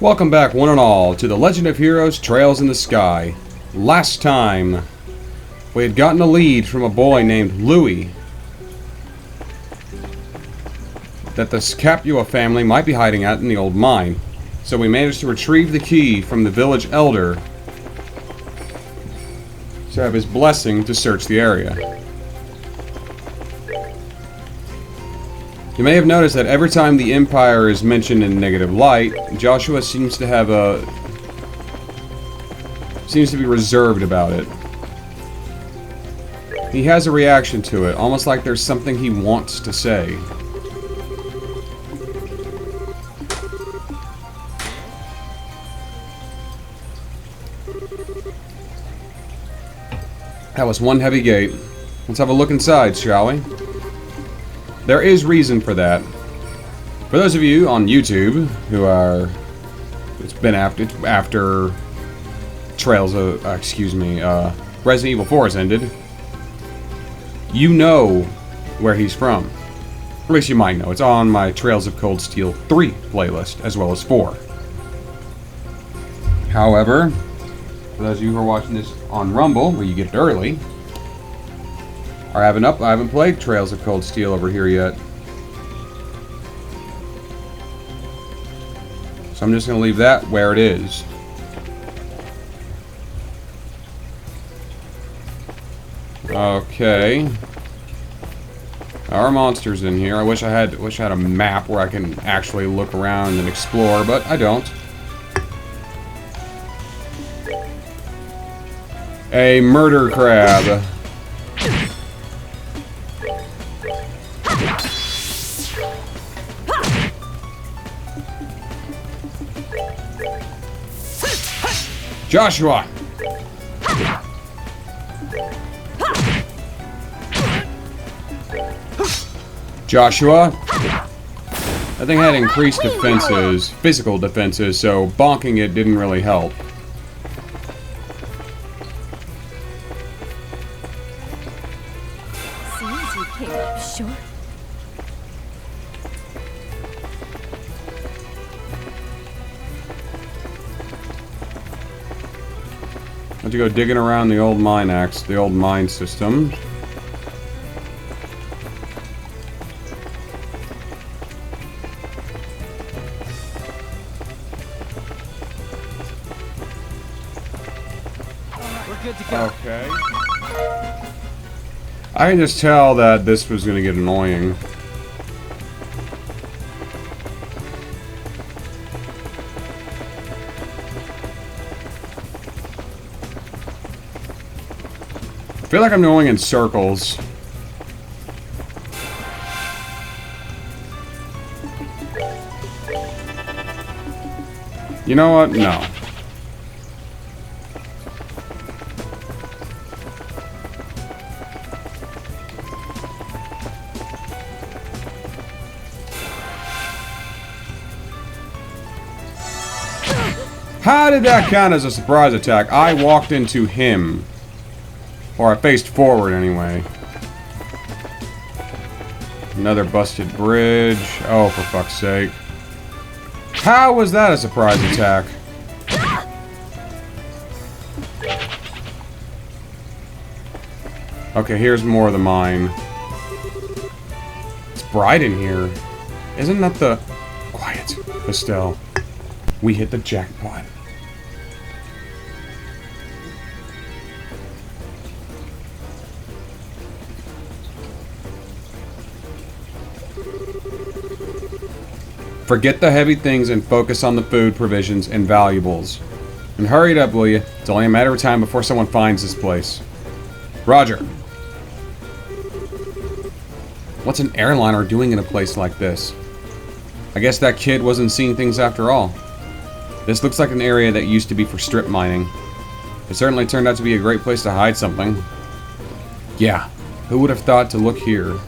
Welcome back, one and all, to the Legend of Heroes Trails in the Sky. Last time, we had gotten a lead from a boy named Louis that the Capua family might be hiding out in the old mine. So we managed to retrieve the key from the village elder to have his blessing to search the area. You may have noticed that every time the Empire is mentioned in negative light, Joshua seems to be reserved about it. He has a reaction to it, almost like there's something he wants to say. That was one heavy gate. Let's have a look inside, shall we? There is reason for that. For those of you on YouTube who are, it's been after Trails of, Resident Evil 4 has ended. You know where he's from. Or at least you might know. It's on my Trails of Cold Steel 3 playlist, as well as 4. However, for those of you who are watching this on Rumble, where you get it early, I haven't played Trails of Cold Steel over here yet. So I'm just going to leave that where it is. Okay. Our monsters in here. I wish I had a map where I can actually look around and explore, but I don't. A murder crab. Joshua! Joshua? That thing had increased defenses, physical defenses, so bonking it didn't really help. Seems you came up short. Have to go digging around the old mine axe, the old mine system. We're good to go. Okay. I can just tell that this was going to get annoying. I feel like I'm going in circles. You know what? No. How did that count as a surprise attack? I walked into him. Or I faced forward, anyway. Another busted bridge. Oh, for fuck's sake. How was that a surprise attack? Okay, here's more of the mine. It's bright in here. Isn't that the... Quiet, Estelle. We hit the jackpot. Forget the heavy things and focus on the food, provisions, and valuables. And hurry it up, will you? It's only a matter of time before someone finds this place. Roger. What's an airliner doing in a place like this? I guess that kid wasn't seeing things after all. This looks like an area that used to be for strip mining. It certainly turned out to be a great place to hide something. Yeah, who would have thought to look here?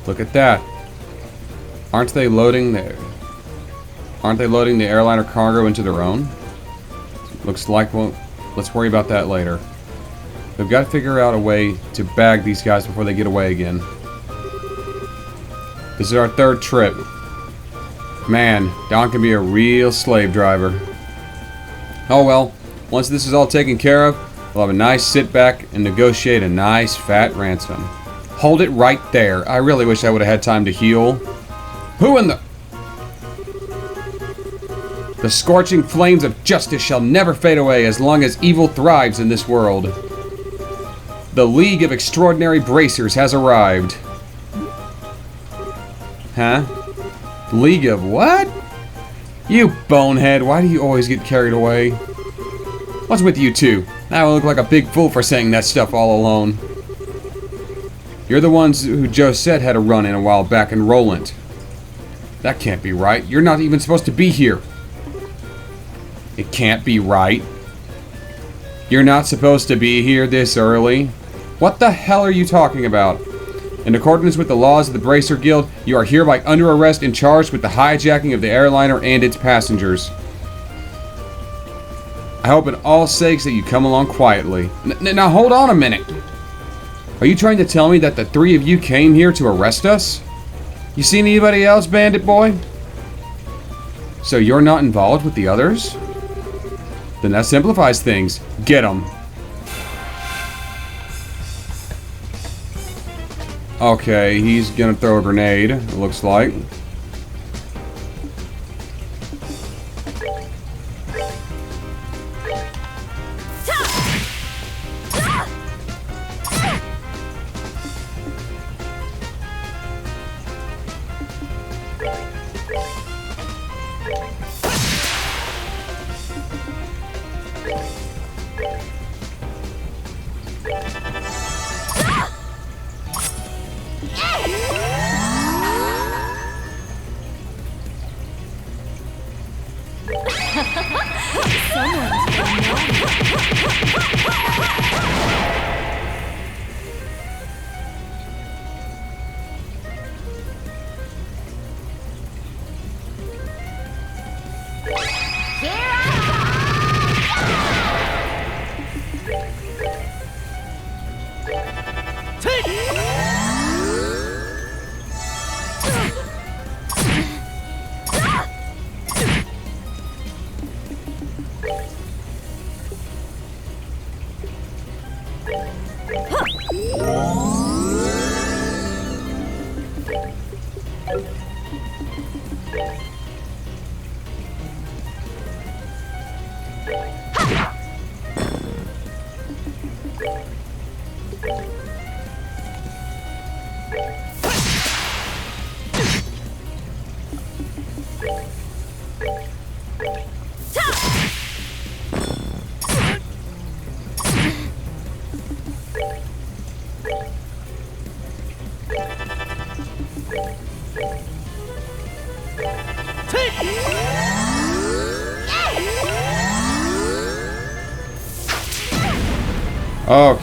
Look at that. Aren't they loading the airliner cargo into their own? Looks like, well, let's worry about that later. We've got to figure out a way to bag these guys before they get away again. This is our third trip. Man, Don can be a real slave driver. Oh well, once this is all taken care of, we'll have a nice sit back and negotiate a nice fat ransom. Hold it right there. I really wish I would have had time to heal. Who in the... The scorching flames of justice shall never fade away as long as evil thrives in this world. The League of Extraordinary Bracers has arrived. Huh? League of what? You bonehead, why do you always get carried away? What's with you two? I look like a big fool for saying that stuff all alone. You're the ones who Joe said had a run-in a while back in Roland. That can't be right. You're not even supposed to be here. It can't be right. You're not supposed to be here this early. What the hell are you talking about? In accordance with the laws of the Bracer Guild, you are hereby under arrest and charged with the hijacking of the airliner and its passengers. I hope in all sakes that you come along quietly. Now hold on a minute. Are you trying to tell me that the three of you came here to arrest us? You seen anybody else, Bandit Boy? So you're not involved with the others? Then that simplifies things. Get 'em. Okay, he's gonna throw a grenade, it looks like.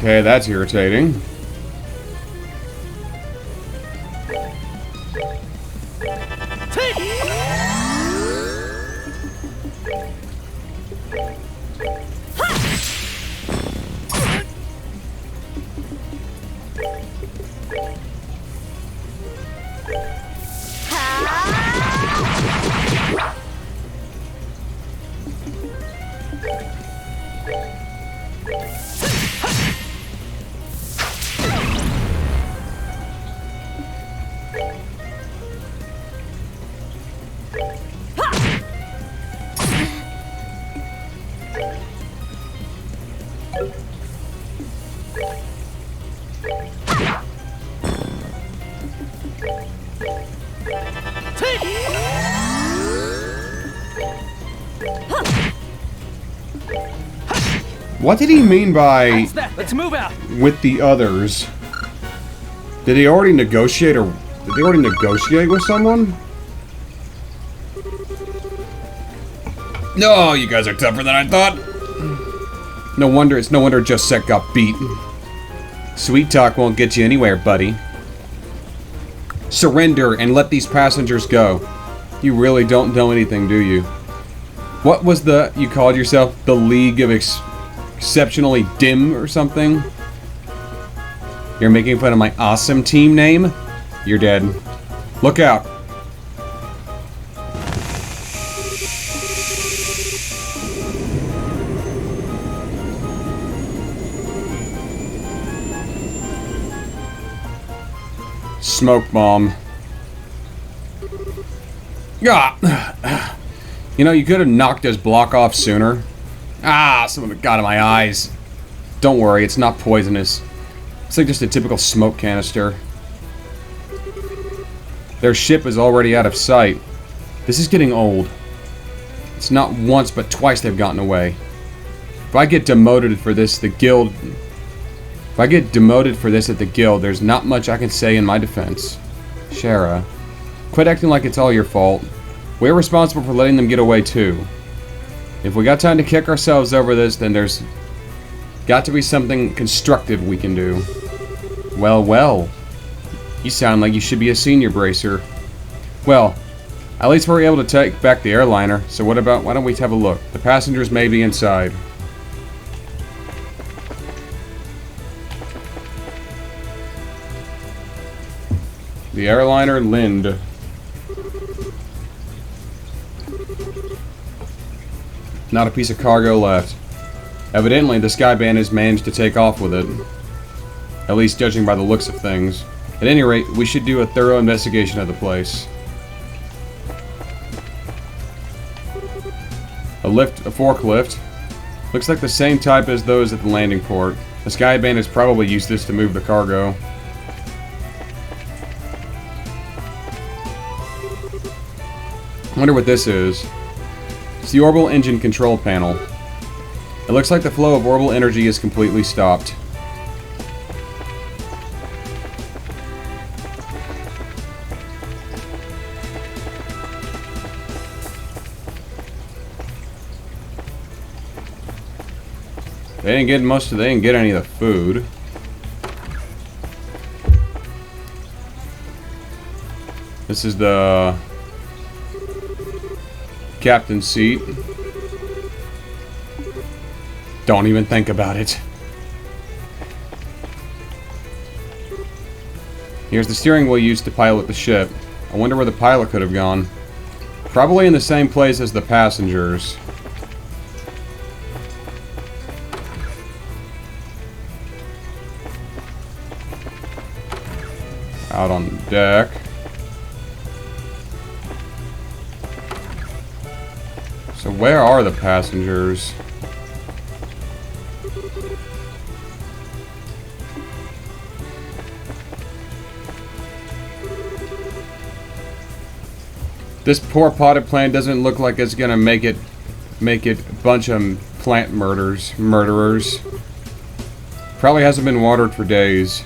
Okay, that's irritating. What did he mean by Let's move out. with the others? Did he already negotiate or did they already negotiate with someone? No, you guys are tougher than I thought. No wonder Josette got beat. Sweet talk won't get you anywhere, buddy. Surrender and let these passengers go. You really don't know anything, do you? What was you called yourself? The League of Exceptionally Dim or something? You're making fun of my awesome team name? You're dead. Look out. smoke bomb. Ah! You know, you could have knocked this block off sooner. Ah, some of it got in my eyes. Don't worry, it's not poisonous. It's like just a typical smoke canister. Their ship is already out of sight. This is getting old. It's not once, but twice they've gotten away. If I get demoted for this, the guild... If I get demoted for this at the guild, there's not much I can say in my defense. Shara, quit acting like it's all your fault. We're responsible for letting them get away too. If we got time to kick ourselves over this, then there's got to be something constructive we can do. Well, well. You sound like you should be a senior bracer. Well, at least we're able to take back the airliner, so why don't we have a look? The passengers may be inside. The airliner Lind. Not a piece of cargo left. Evidently, the Skyband has managed to take off with it. At least judging by the looks of things. At any rate, we should do a thorough investigation of the place. A forklift. Looks like the same type as those at the landing port. The Skyband has probably used this to move the cargo. I wonder what this is. It's the orbital engine control panel. It looks like the flow of orbital energy is completely stopped. They didn't get any of the food. This is the captain's seat. Don't even think about it. Here's the steering wheel used to pilot the ship. I wonder where the pilot could have gone. Probably in the same place as the passengers. Out on the deck. So where are the passengers? This poor potted plant doesn't look like it's gonna make it a bunch of plant murderers. Probably hasn't been watered for days.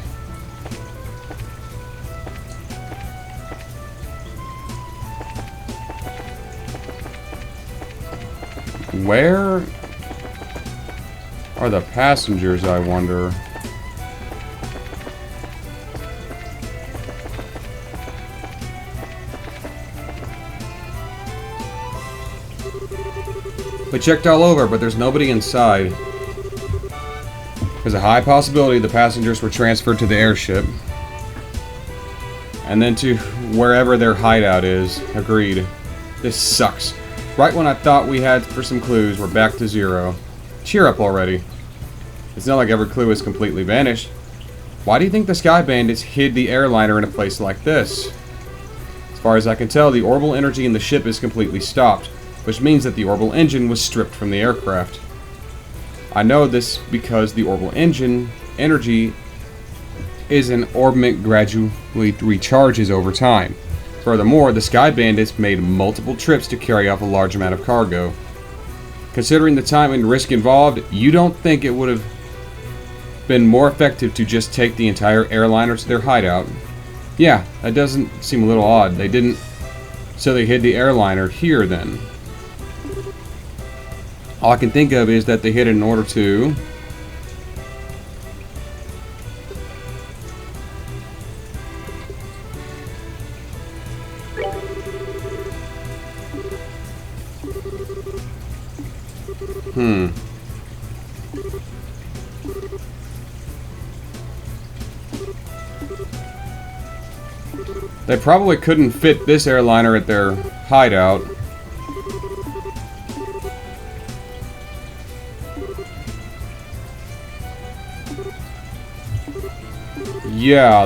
Where are the passengers, I wonder? We checked all over, but there's nobody inside. There's a high possibility the passengers were transferred to the airship. And then to wherever their hideout is. Agreed. This sucks. Right when I thought we had for some clues, we're back to zero. Cheer up already. It's not like every clue has completely vanished. Why do you think the Sky Bandits hid the airliner in a place like this? As far as I can tell, the orbital energy in the ship is completely stopped, which means that the orbital engine was stripped from the aircraft. I know this because the orbital engine energy is an orbment gradually recharges over time. Furthermore, the Sky Bandits made multiple trips to carry off a large amount of cargo. Considering the time and risk involved, you don't think it would have been more effective to just take the entire airliner to their hideout? Yeah, that doesn't seem a little odd. They didn't... So they hid the airliner here then. All I can think of is that they hid it in order to... They probably couldn't fit this airliner at their hideout. Yeah,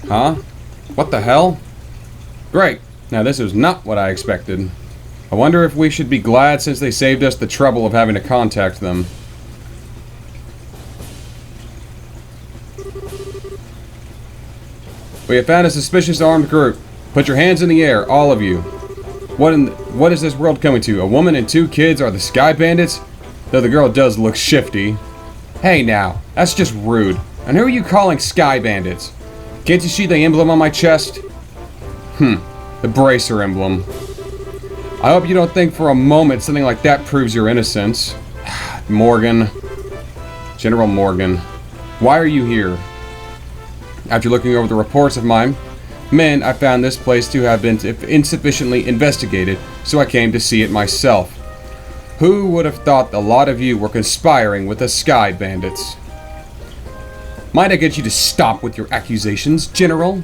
Huh? What the hell? Great. Now this is not what I expected. I wonder if we should be glad since they saved us the trouble of having to contact them. We have found a suspicious armed group. Put your hands in the air, all of you. What is this world coming to? A woman and 2 kids are the Sky Bandits? Though the girl does look shifty. Hey now, that's just rude. And who are you calling Sky Bandits? Can't you see the emblem on my chest? The bracer emblem. I hope you don't think for a moment something like that proves your innocence. Morgan. General Morgan. Why are you here? After looking over the reports of my men, I found this place to have been insufficiently investigated, so I came to see it myself. Who would have thought a lot of you were conspiring with the Sky Bandits? Might I get you to stop with your accusations, General?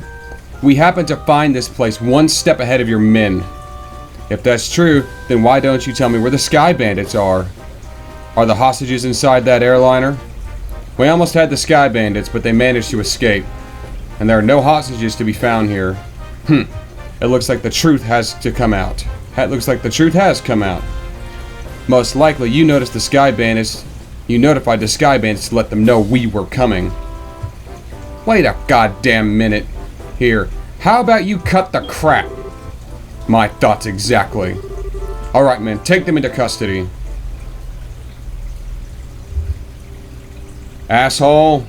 We happen to find this place one step ahead of your men. If that's true, then why don't you tell me where the Sky Bandits are? Are the hostages inside that airliner? We almost had the Sky Bandits, but they managed to escape. And there are no hostages to be found here. It looks like the truth has to come out. It looks like the truth has come out. Most likely you noticed the Sky Bandits. You notified the Sky Bandits to let them know we were coming. Wait a goddamn minute. Here, how about you cut the crap? My thoughts exactly. Alright, men, take them into custody. Asshole.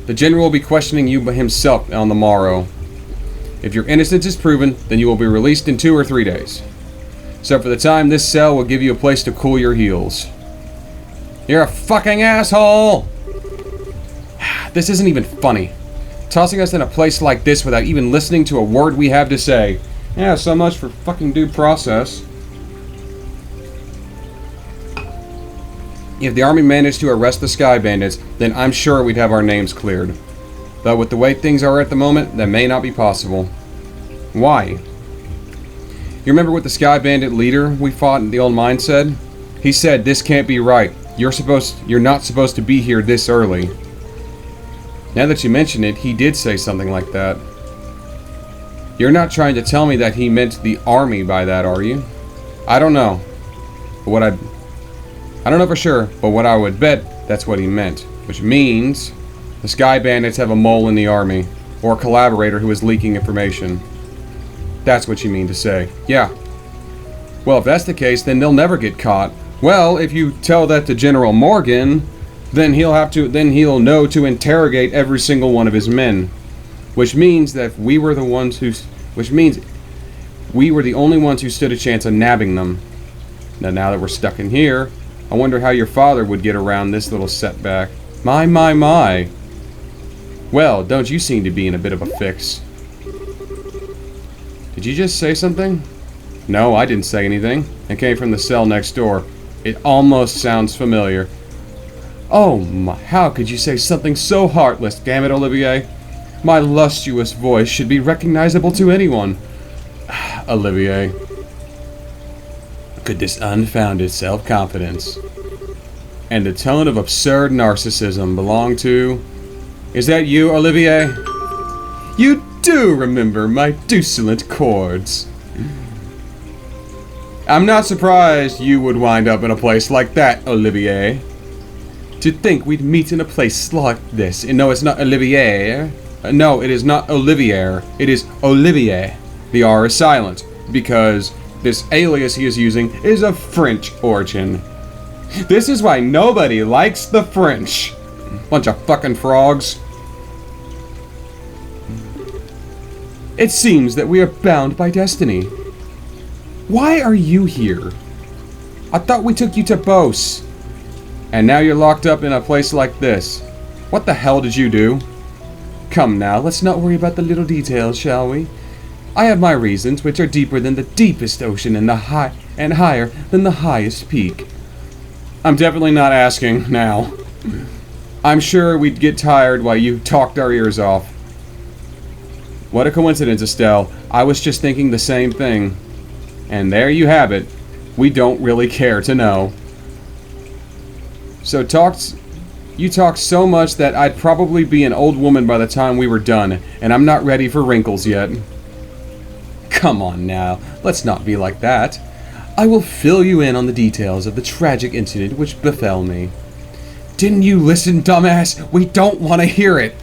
The General will be questioning you himself on the morrow. If your innocence is proven, then you will be released in 2 or 3 days. So for the time, this cell will give you a place to cool your heels. You're a fucking asshole! This isn't even funny. Tossing us in a place like this without even listening to a word we have to say. Yeah, so much for fucking due process. If the army managed to arrest the Sky Bandits, then I'm sure we'd have our names cleared. But with the way things are at the moment, that may not be possible. Why? You remember what the Sky Bandit leader we fought in the old mine said? He said, "This can't be right. You're not supposed to be here this early." Now that you mention it, he did say something like that. You're not trying to tell me that he meant the army by that, are you? I don't know. But I don't know for sure, but what I would bet that's what he meant. Which means the Sky Bandits have a mole in the army, or a collaborator who is leaking information. That's what you mean to say. Yeah. Well, if that's the case, then they'll never get caught. Well, if you tell that to General Morgan, then he'll know to interrogate every single one of his men. Which means that we were the only ones who stood a chance of nabbing them. Now that we're stuck in here, I wonder how your father would get around this little setback. My. Well, don't you seem to be in a bit of a fix. Did you just say something? No, I didn't say anything. It came from the cell next door. It almost sounds familiar. Oh my, how could you say something so heartless, damn it, Olivier? My lustrous voice should be recognizable to anyone. Olivier. Could this unfounded self-confidence and the tone of absurd narcissism belong to... Is that you, Olivier? You do remember my dissonant chords. I'm not surprised you would wind up in a place like that, Olivier. To think we'd meet in a place like this. And no, it's not Olivier. No, it is not Olivier. It is Olivier. The R is silent, because this alias he is using is of French origin. This is why nobody likes the French. Bunch of fucking frogs. It seems that we are bound by destiny. Why are you here? I thought we took you to Bose. And now you're locked up in a place like this. What the hell did you do? Come now, let's not worry about the little details, shall we? I have my reasons, which are deeper than the deepest ocean and higher than the highest peak. I'm definitely not asking now. I'm sure we'd get tired while you talked our ears off. What a coincidence, Estelle. I was just thinking the same thing. And there you have it. We don't really care to know. You talked so much that I'd probably be an old woman by the time we were done, and I'm not ready for wrinkles yet. Come on now, let's not be like that. I will fill you in on the details of the tragic incident which befell me. Didn't you listen, dumbass? We don't want to hear it.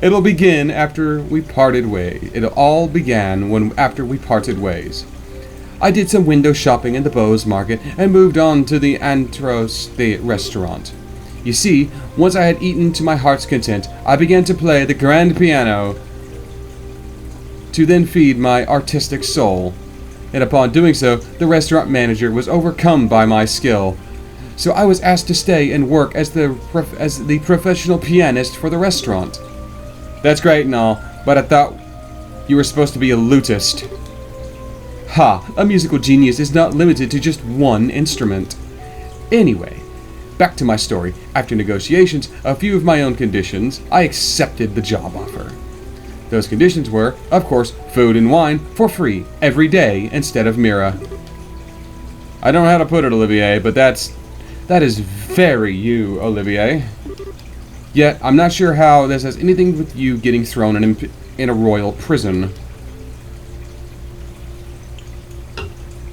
It'll begin after we parted ways. It all began after we parted ways. I did some window shopping in the Bose Market and moved on to the Antros the restaurant. You see, once I had eaten to my heart's content, I began to play the grand piano to then feed my artistic soul. And upon doing so, the restaurant manager was overcome by my skill. So I was asked to stay and work as the professional pianist for the restaurant. That's great and all, but I thought you were supposed to be a lutist. Ha! A musical genius is not limited to just one instrument. Anyway, back to my story. After negotiations, a few of my own conditions, I accepted the job offer. Those conditions were, of course, food and wine for free every day instead of Mira. I don't know how to put it, Olivier, but that is very you, Olivier. Yet, I'm not sure how this has anything to do with you getting thrown in a royal prison.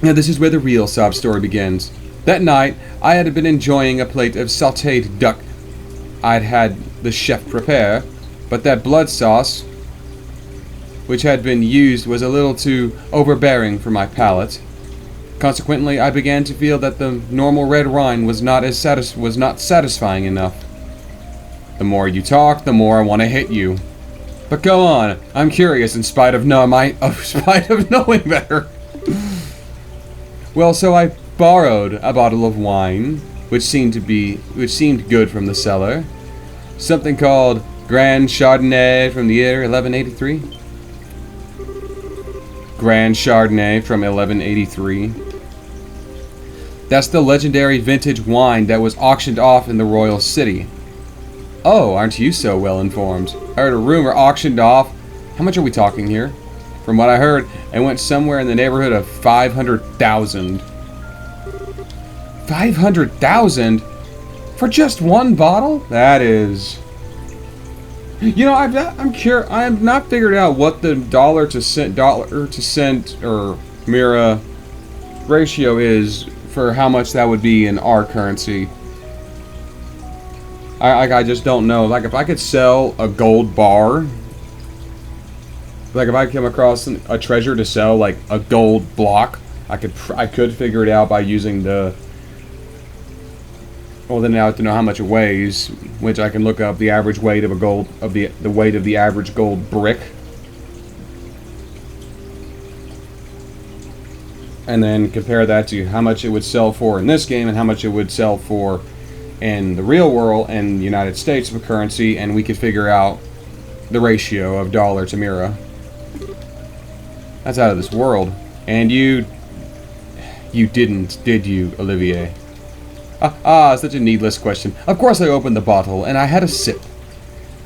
Now, this is where the real sob story begins. That night, I had been enjoying a plate of sautéed duck I'd had the chef prepare, but that blood sauce, which had been used, was a little too overbearing for my palate. Consequently, I began to feel that the normal red wine was not satisfying enough. The more you talk, the more I want to hit you. But go on, I'm curious in spite of knowing better. Well, so I borrowed a bottle of wine, which seemed good from the cellar. Something called Grand Chardonnay from the year 1183. Grand Chardonnay from 1183. That's the legendary vintage wine that was auctioned off in the royal city. Oh, aren't you so well informed? I heard a rumor auctioned off. How much are we talking here? From what I heard, it went somewhere in the neighborhood of 500,000. 500,000? For just one bottle? That is... You know, I have not figured out what the dollar to cent or Mira ratio is for how much that would be in our currency. I just don't know. Like, if I could sell a gold bar, like if I came across a treasure to sell, like a gold block, I could figure it out by using the. Well, then I have to know how much it weighs, which I can look up the average weight of the weight of the average gold brick, and then compare that to how much it would sell for in this game and how much it would sell for in the real world and the United States of currency, and we could figure out the ratio of dollar to Mira. That's out of this world. And you didn't, did you, Olivier? Such a needless question. Of course I opened the bottle, and I had a sip.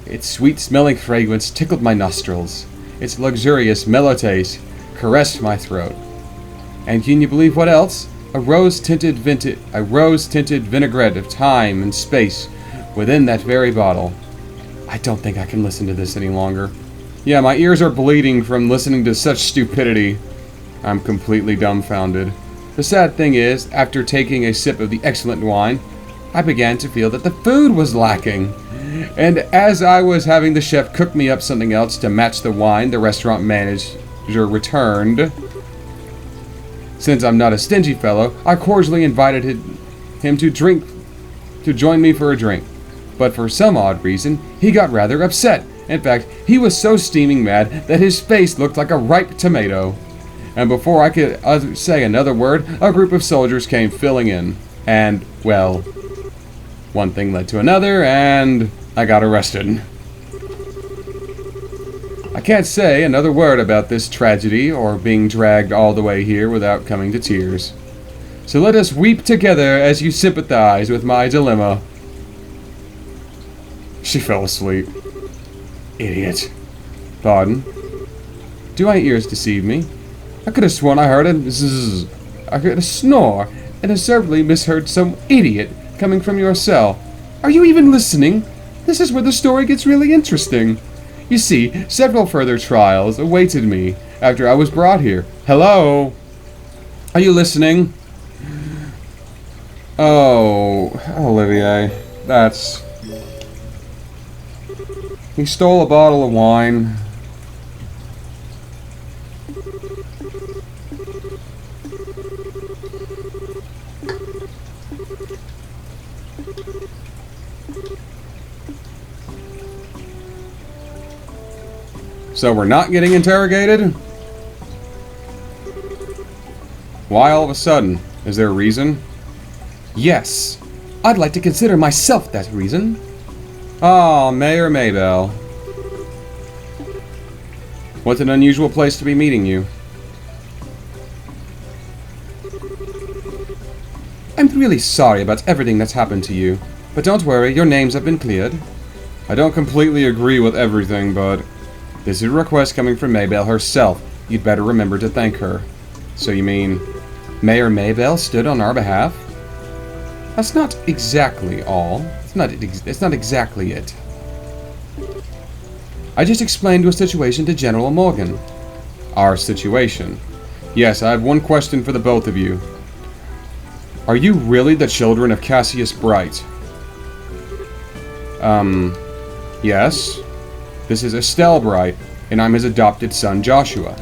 Its sweet-smelling fragrance tickled my nostrils. Its luxurious, mellow taste caressed my throat. And can you believe what else? A rose-tinted vinaigrette of time and space within that very bottle. I don't think I can listen to this any longer. Yeah, my ears are bleeding from listening to such stupidity. I'm completely dumbfounded. The sad thing is, after taking a sip of the excellent wine, I began to feel that the food was lacking. And as I was having the chef cook me up something else to match the wine, the restaurant manager returned. Since I'm not a stingy fellow, I cordially invited him to join me for a drink. But for some odd reason, he got rather upset. In fact, he was so steaming mad that his face looked like a ripe tomato. And before I could say another word, a group of soldiers came filling in. And, well, one thing led to another, and I got arrested. I can't say another word about this tragedy or being dragged all the way here without coming to tears. So let us weep together as you sympathize with my dilemma. She fell asleep. Idiot. Pardon? Do my ears deceive me? I could have sworn I heard a zzz. I heard a snore, and absurdly misheard some idiot coming from your cell. Are you even listening? This is where the story gets really interesting. You see, several further trials awaited me after I was brought here. Hello? Are you listening? Oh, Olivier, that's... He stole a bottle of wine. So we're not getting interrogated? Why all of a sudden? Is there a reason? Yes. I'd like to consider myself that reason. Ah, Mayor Maybell. What an unusual place to be meeting you. I'm really sorry about everything that's happened to you. But don't worry, your names have been cleared. I don't completely agree with everything, but... this is a request coming from Maybell herself. You'd better remember to thank her. So you mean... Mayor Maybell stood on our behalf? That's not exactly all. It's not exactly it. I just explained your situation to General Morgan. Our situation. Yes, I have one question for the both of you. Are you really the children of Cassius Bright? Yes. This is Estelle Bright, and I'm his adopted son, Joshua.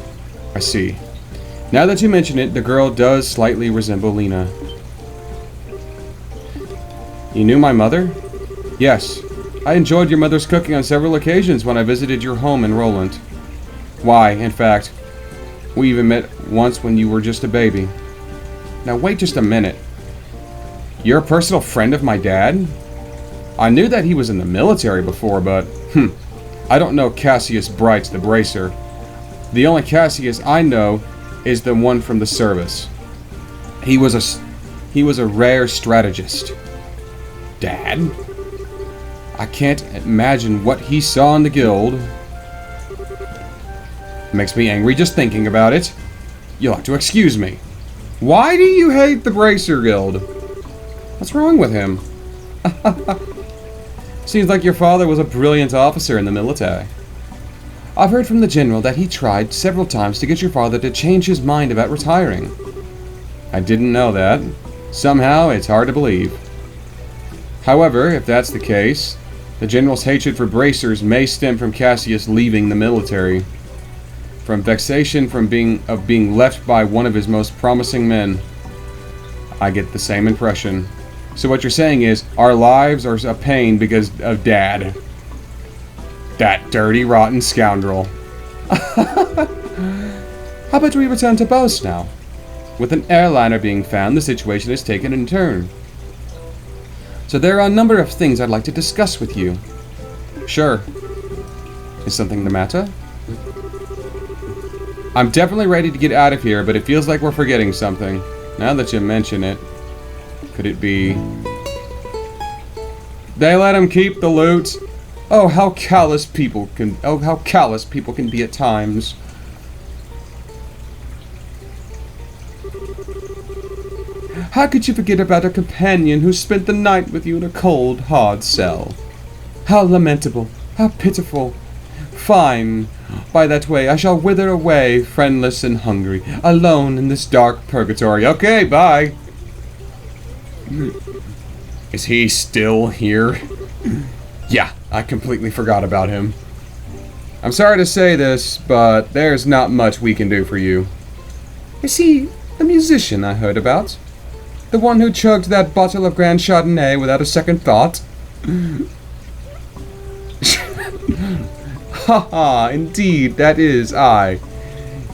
I see. Now that you mention it, the girl does slightly resemble Lena. You knew my mother? Yes. I enjoyed your mother's cooking on several occasions when I visited your home in Roland. Why, in fact, we even met once when you were just a baby. Now wait just a minute. You're a personal friend of my dad? I knew that he was in the military before, but, I don't know Cassius Bright the Bracer. The only Cassius I know is the one from the service. He was a rare strategist. Dad? I can't imagine what he saw in the guild. Makes me angry just thinking about it. You'll have to excuse me. Why do you hate the Bracer Guild? What's wrong with him? Seems like your father was a brilliant officer in the military. I've heard from the general that he tried several times to get your father to change his mind about retiring. I didn't know that. Somehow, it's hard to believe. However, if that's the case, the general's hatred for bracers may stem from Cassius leaving the military. From vexation from being left by one of his most promising men. I get the same impression. So what you're saying is, our lives are a pain because of Dad. That dirty, rotten scoundrel. How about we return to Boast now? With an airliner being found, the situation has taken a turn. So there are a number of things I'd like to discuss with you. Sure. Is something the matter? I'm definitely ready to get out of here, but it feels like we're forgetting something. Now that you mention it. Could it be... They let him keep the loot? Oh, how callous people can be at times. How could you forget about a companion who spent the night with you in a cold, hard cell? How lamentable, how pitiful. Fine. By that way, I shall wither away, friendless and hungry, alone in this dark purgatory. Okay, bye. Is he still here? Yeah, I completely forgot about him. I'm sorry to say this, but there's not much we can do for you. Is he the musician I heard about? The one who chugged that bottle of Grand Chardonnay without a second thought? Haha, indeed, that is I.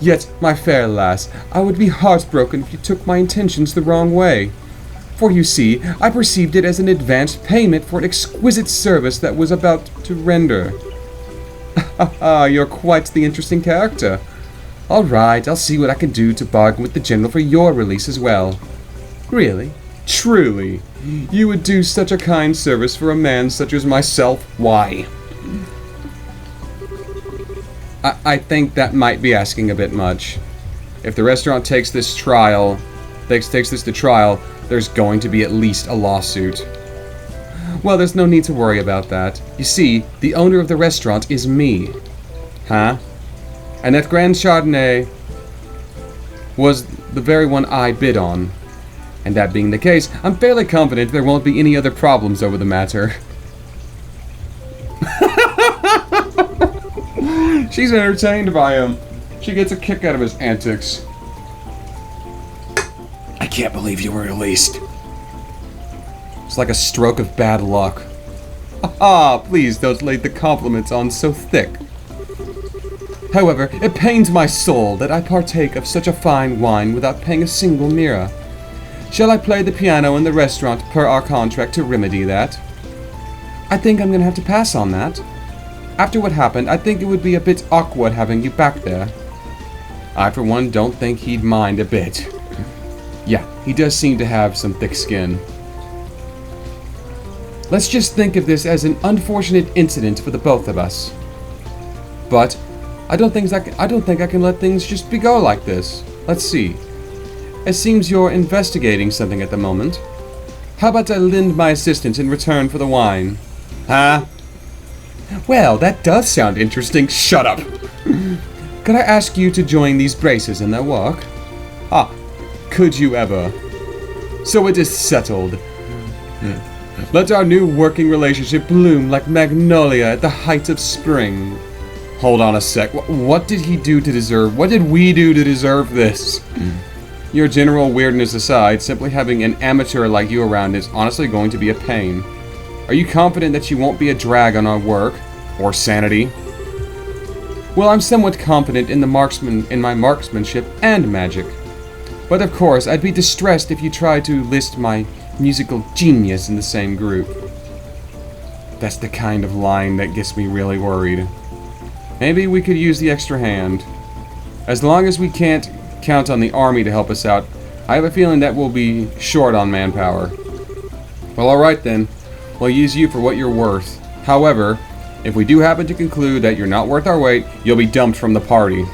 Yet, my fair lass, I would be heartbroken if you took my intentions the wrong way. For you see, I perceived it as an advanced payment for an exquisite service that was about to render. Haha, you're quite the interesting character. All right, I'll see what I can do to bargain with the general for your release as well. Really? Truly? You would do such a kind service for a man such as myself? Why? I think that might be asking a bit much. If the restaurant takes this to trial, there's going to be at least a lawsuit. Well, there's no need to worry about that. You see, the owner of the restaurant is me. Huh? And that Grand Chardonnay was the very one I bid on. And that being the case, I'm fairly confident there won't be any other problems over the matter. She's entertained by him. She gets a kick out of his antics. I can't believe you were released. It's like a stroke of bad luck. Ah, please don't lay the compliments on so thick. However, it pains my soul that I partake of such a fine wine without paying a single lira. Shall I play the piano in the restaurant per our contract to remedy that? I think I'm gonna have to pass on that. After what happened, I think it would be a bit awkward having you back there. I, for one, don't think he'd mind a bit. Yeah, he does seem to have some thick skin. Let's just think of this as an unfortunate incident for the both of us. But I don't think I can let things just go like this. Let's see. It seems you're investigating something at the moment. How about I lend my assistance in return for the wine? Huh? Well, that does sound interesting. Shut up! Could I ask you to join these braces in their work? Ah, could you ever? So it is settled. Let our new working relationship bloom like magnolia at the height of spring. Hold on a sec. What did he do to deserve? What did we do to deserve this? Your general weirdness aside, simply having an amateur like you around is honestly going to be a pain. Are you confident that you won't be a drag on our work? Or sanity? Well, I'm somewhat confident in my marksmanship and magic. But of course, I'd be distressed if you tried to list my musical genius in the same group. That's the kind of line that gets me really worried. Maybe we could use the extra hand. As long as we can't count on the army to help us out, I have a feeling that we'll be short on manpower. Well, alright then. We'll use you for what you're worth. However, if we do happen to conclude that you're not worth our weight, you'll be dumped from the party.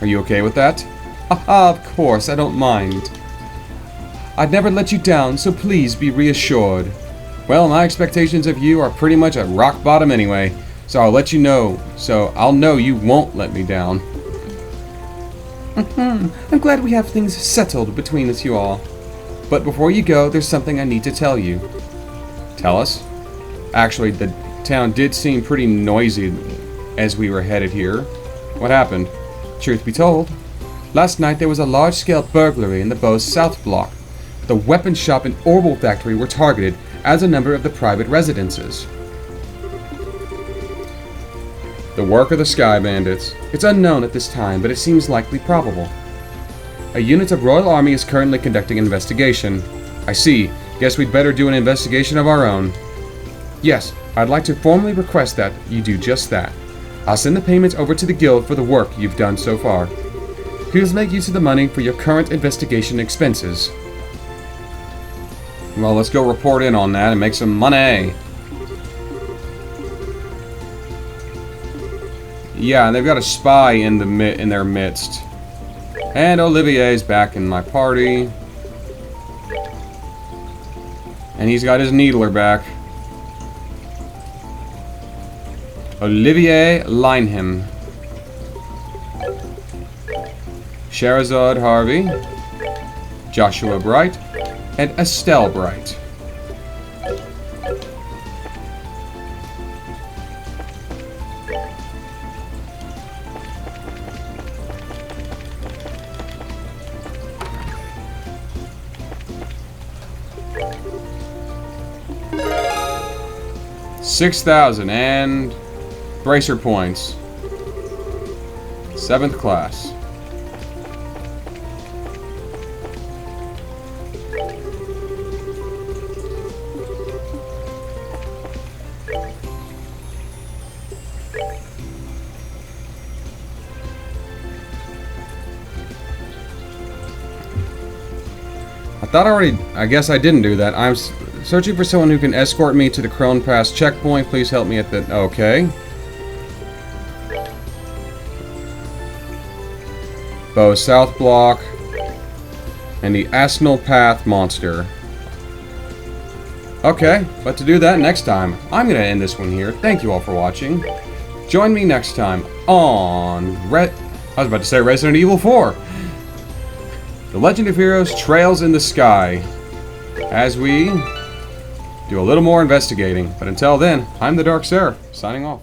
Are you okay with that? Haha, of course, I don't mind. I'd never let you down, so please be reassured. Well, my expectations of you are pretty much at rock bottom anyway, so I'll let you know. So I'll know you won't let me down. I'm glad we have things settled between us you all. But before you go, there's something I need to tell you. Tell us? Actually, the town did seem pretty noisy as we were headed here. What happened? Truth be told, last night there was a large-scale burglary in the Beau's South Block. The weapon shop and orbital factory were targeted, as a number of the private residences. The work of the Sky Bandits. It's unknown at this time, but it seems likely probable. A unit of Royal Army is currently conducting an investigation. I see. Guess we'd better do an investigation of our own. Yes, I'd like to formally request that you do just that. I'll send the payments over to the guild for the work you've done so far. Please make use of the money for your current investigation expenses. Well, let's go report in on that and make some money. Yeah, and they've got a spy in their midst. And Olivier's back in my party. And he's got his needler back. Olivier Lineham. Sherazade Harvey. Joshua Bright. And Estelle Bright. $6,000 and bracer points. 7th class. I guess I didn't do that. I'm searching for someone who can escort me to the Crone Pass checkpoint. Please help me at the... Okay. Bow South Block, and the Asnal Path Monster. Okay, but to do that next time, I'm going to end this one here. Thank you all for watching. Join me next time on I was about to say Resident Evil 4. The Legend of Heroes Trails in the Sky. As we do a little more investigating. But until then, I'm the Dark Seraph, signing off.